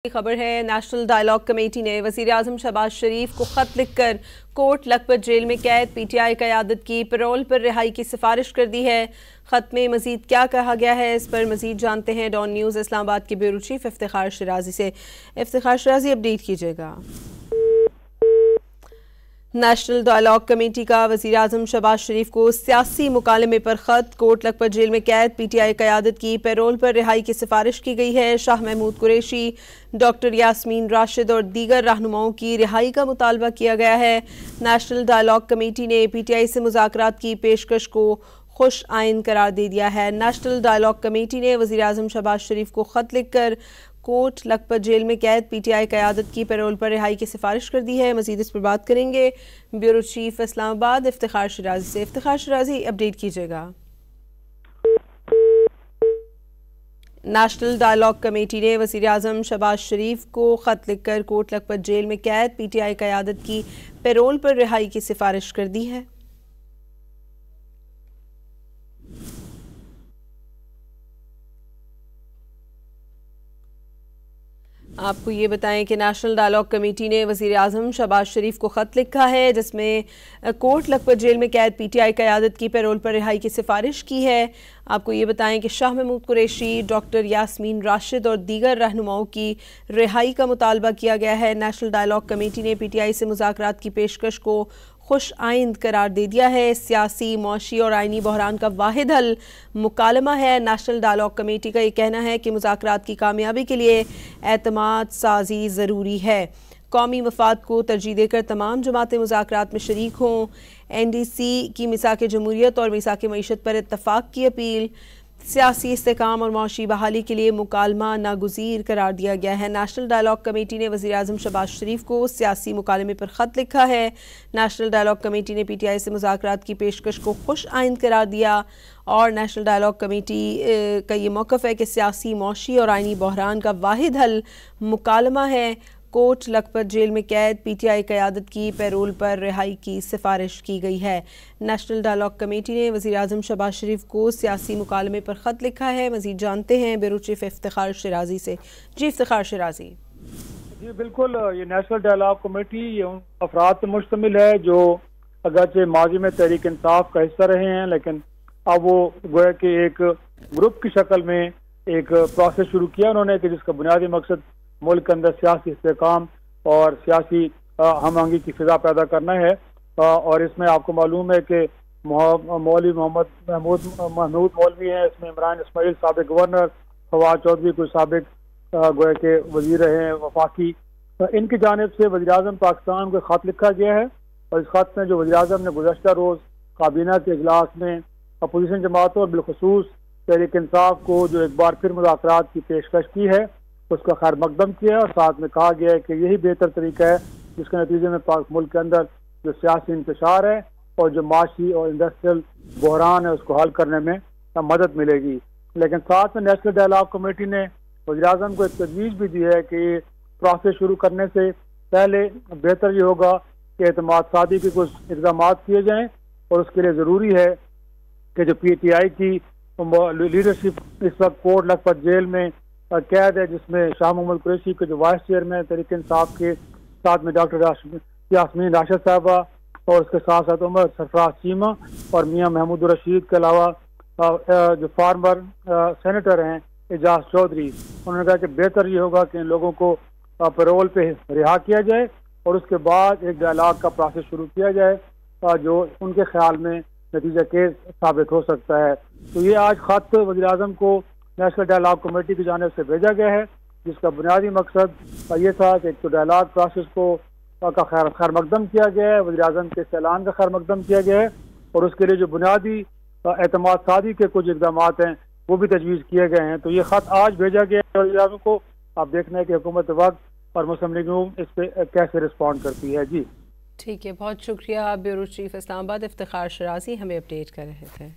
खबर है। National dialogue committee ने वज़ीर आज़म शहबाज शरीफ को ख़त लिखकर कोट लखपत जेल में कैद पीटीआई क़यादत की पैरोल पर रिहाई की सिफारिश कर दी है। ख़त में मज़ीद क्या कहा गया है, इस पर मज़ीद जानते हैं डॉन न्यूज़ इस्लामाबाद के ब्यूरो चीफ इफ्तिखार शिराजी से। इफ्तिखार शिराजी, अपडेट कीजिएगा। नेशनल डायलॉग कमेटी का वज़ीर आज़म शहबाज शरीफ को सियासी मुकालमे पर ख़त। कोट लखपत जेल में कैद पीटीआई क़यादत की पैरोल पर रिहाई की सिफारिश की गई है। शाह महमूद कुरैशी, डॉक्टर यास्मीन राशिद और दीगर रहनुमाओं की रिहाई का मुतालबा किया गया है। नेशनल डायलॉग कमेटी ने पीटीआई से मुज़ाकरात की पेशकश को खुश आइन करार दे दिया है। नेशनल डायलॉग कमेटी ने वज़ीर आज़म शहबाज शरीफ को ख़त लिखकर कोट लखपत जेल में कैद पीटीआई क़यादत की पैरोल पर रिहाई की सिफारिश कर दी है। मज़ीद इस पर बात करेंगे ब्यूरो चीफ इस्लामाबाद इफ्तिखार शिराजी से। इफ्तिखार शिराजी, अपडेट कीजिएगा। नेशनल डायलॉग कमेटी ने वज़ीर आज़म शहबाज शरीफ को ख़त लिखकर कोट लखपत जेल में कैद पीटीआई क़यादत की पैरोल पर रिहाई की सिफारिश कर दी है। आपको ये बताएं कि नेशनल डायलॉग कमेटी ने वज़ीर आज़म शहबाज शरीफ को ख़त लिखा है, जिसमें कोट लखपत जेल में कैद पीटीआई क़यादत की पैरोल पर रिहाई की सिफारिश की है। आपको ये बताएं कि शाह महमूद कुरैशी, डॉक्टर यास्मीन राशिद और दीगर रहनुमाओं की रिहाई का मुतालबा किया गया है। नेशनल डायलॉग कमेटी ने पीटीआई से मुज़ाकरात की पेशकश को खुश आइंद करार दे दिया है। सियासी, मौशी और आइनी बहरान का वाहिद हल मुकालमा है। नेशनल डायलॉग कमेटी का ये कहना है कि मुज़ाकरात की कामयाबी के लिए एतमाद साजी ज़रूरी है। कौमी मफाद को तरजीह देकर तमाम जमातें मुज़ाकरात में शरीक हों। NDC की मिसाक जमहूरियत और मिसाक मईशत पर इत्तफाक की अपील। सियासी इस्तेकाम और मौशी बहाली के लिए मुकालमा नागुज़ीर करार दिया गया है। नेशनल डायलॉग कमेटी ने वज़ीर आज़म शहबाज शरीफ को सियासी मुकालमे पर ख़त लिखा है। नेशनल डायलॉग कमेटी ने पीटीआई से मुज़ाकरात की पेशकश को खुश आइंद करार दिया और नेशनल डायलॉग कमेटी का ये मौक़िफ़ है कि सियासी, मौशी और आइनी बहरान का वाहिद हल मुकालमा है। कोट लखपत जेल में कैद पीटीआई क़यादत की पैरोल पर रिहाई की सिफारिश की गई है। नेशनल डायलॉग कमेटी ने वज़ीर आज़म शहबाज शरीफ को सियासी मुकालमे पर ख़त लिखा है। मज़ीद जानते हैं ब्यूरो चीफ इफ्तिखार शिराजी से। जी इफ्तिखार शिराजी। जी बिल्कुल, ये नेशनल डायलॉग कमेटी ये उन अफराद पर मुश्तमिल है जो अगरचे माजी में तहरीक इंसाफ का हिस्सा रहे हैं, लेकिन अब वो गोया कि एक ग्रुप की शक्ल में एक प्रोसेस शुरू किया उन्होंने कि जिसका बुनियादी मकसद मुल्क के अंदर सियासी इस्तेकाम और सियासी हम आहंगी की फिजा पैदा करना है। और इसमें आपको मालूम है कि मौलवी महमूद मौलवी हैं, इसमें इमरान इस्माइल साबिक गवर्नर, फवाद चौधरी कोई साबिक गोया के वजीर रहे हैं वफाकी, इनकी जानिब से वज़ीर आज़म पाकिस्तान को खत लिखा गया है। और इस खत में जो वज़ीर आज़म ने गुज़श्ता रोज़ काबीना के इजलास में अपोजिशन जमातों और बिलखुसूस तहरीक इंसाफ को जो एक बार फिर मुज़ाकरात की पेशकश की है उसका खैर मकदम किया है और साथ में कहा गया है कि यही बेहतर तरीका है जिसके नतीजे में मुल्क के अंदर जो सियासी इंतशार है और जो माशी और इंडस्ट्रियल बहरान है उसको हल करने में मदद मिलेगी। लेकिन साथ में नेशनल डायलॉग कमेटी ने वज़ीर आज़म को एक तजवीज़ भी दी है कि प्रोसेस शुरू करने से पहले बेहतर ये होगा कि एतमाद सादी के कुछ इक़दाम किए जाएँ और उसके लिए ज़रूरी है कि जो PTI की लीडरशिप इस वक्त कोट लखपत जेल में कैद है, जिसमें शाह महमूद कुरैशी के जो वाइस चेयरमैन तहरीक इंसाफ के, साथ में डॉक्टर यास्मीन राशिद साहबा और उसके साथ साथ उमर सरफराज चीमा और मियाँ महमूद रशीद के अलावा जो फार्मर सेनेटर हैं एजाज चौधरी, उन्होंने कहा कि बेहतर ये होगा कि इन लोगों को पैरोल पे रिहा किया जाए और उसके बाद एक डायलॉग का प्रोसेस शुरू किया जाए जो उनके ख्याल में नतीजा केस साबित हो सकता है। तो ये आज खत वज़ीर आज़म को नेशनल डायलॉग कमेटी की जानिब से भेजा गया है, जिसका बुनियादी मकसद ये था कि एक तो डायलॉग प्रोसेस को का खैर मकदम किया गया है, वज़ीर आज़म के ऐलान का खैर मकदम किया गया है और उसके लिए जो बुनियादी एतमाद सादी के कुछ इक़दाम हैं वो भी तजवीज़ किए गए हैं। तो ये ख़त आज भेजा गया है वज़ीर आज़म को। आप देखना है कि हुकूमत वक्त और मुस्लिम लीग नून इस पर कैसे रिस्पॉन्ड करती है। जी ठीक है, बहुत शुक्रिया ब्यूरो चीफ इस्लामाबाद इफ्तिखार शिराजी, हमें अपडेट कर रहे थे।